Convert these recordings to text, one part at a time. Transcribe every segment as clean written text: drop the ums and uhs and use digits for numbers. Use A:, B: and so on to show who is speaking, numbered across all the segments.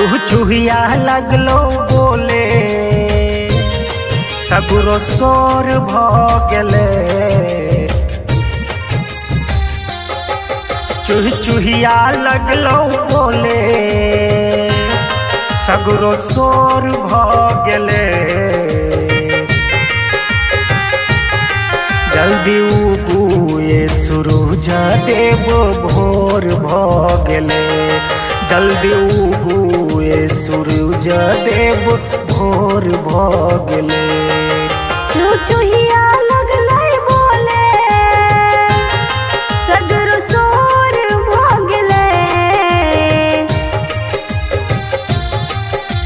A: चुहिया लगलो बोले सगरो शोर भ गेले। चुहिया लगलो बोले सगरो शोर भ गेले। जल्दी उगुए सूरज देव भोर भ गेले। जल्दी उगुए सूरज देव भोर भ गेले।
B: चुहिया लगलै बोले सगरो शोर भ गेलै।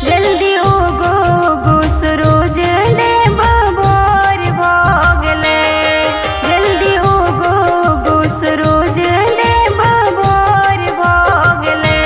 B: जल्दी उगो सूरज देव भोर भ गेलै। जल्दी उगो सूरज देव भोर भ गेलै।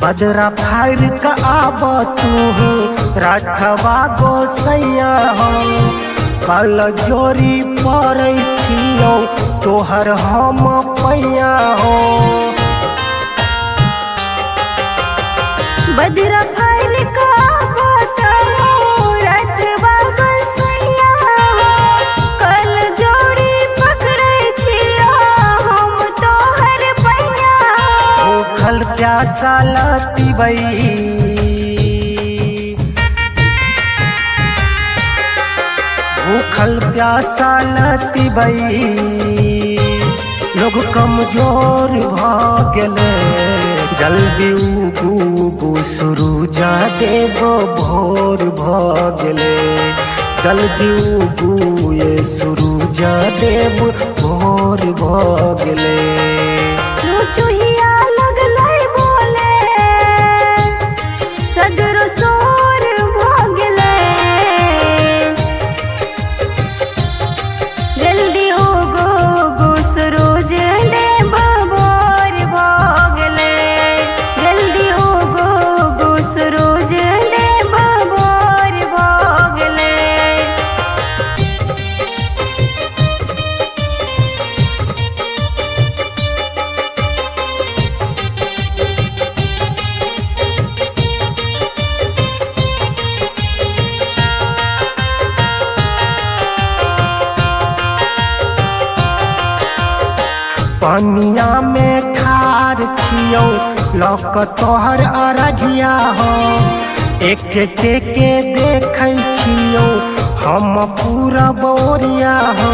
A: बजरा फाड़ का आब तू राठवा गोसैया हो। कल जोरी पड़ै छियौ तोहर हम पैया हो।
B: बजरा फाड़ का आब तू राठवा गोसैया हो। कल जोड़ी पकड़ै छियौ हम तोहर पैया हो।
A: भूखल प्यासा लतीबई भूखल प्यासा लतीबई। लोग कमजोर भ गेले। जल्दी उगू सूरज देव भोर भ गेले। जल्दी उगुए सूरज देव भोर भ गेले।
B: चुहिया लगलै बोले सगरो शोर भ गेलै। जल्दी उगो सूरज देव भोर भ गेलै। जल्दी उगो सूरज देव भोर भ गेलै।
A: पनिया में ठार छियौ लौक तोहर अरघिया हो। एक टेके देखै छियौ हम पूरा बोरिया हो।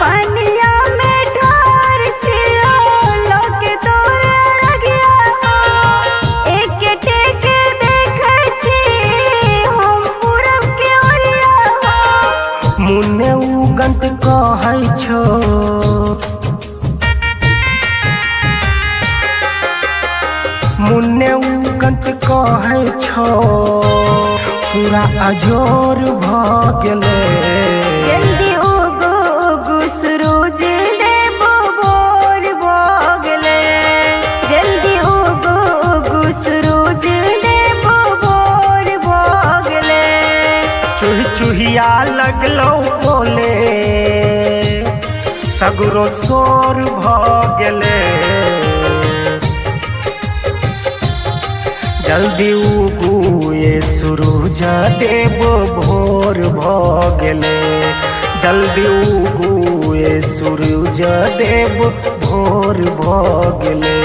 B: पनिया में ठार छियौ लौक तोहर अरघिया हो। एक टेके देखै छी हम पूरब के ओरिया हो।
A: मुन्ने उगंत कहै छौ मुन्ने उगंत कहै छौ पूरा अजोर भ गेले।
B: जल्दी उगो सूरज देव भोर भ गेलै। जल्दी उगो सूरज देव भोर भ गेलै।
A: चुहिया लगलो बोले सगरो शोर भ गेले। जल्दी उगुए सूरज देव भोर भ गेले। जल्दी उगुए सूरज देव भोर भ गेले।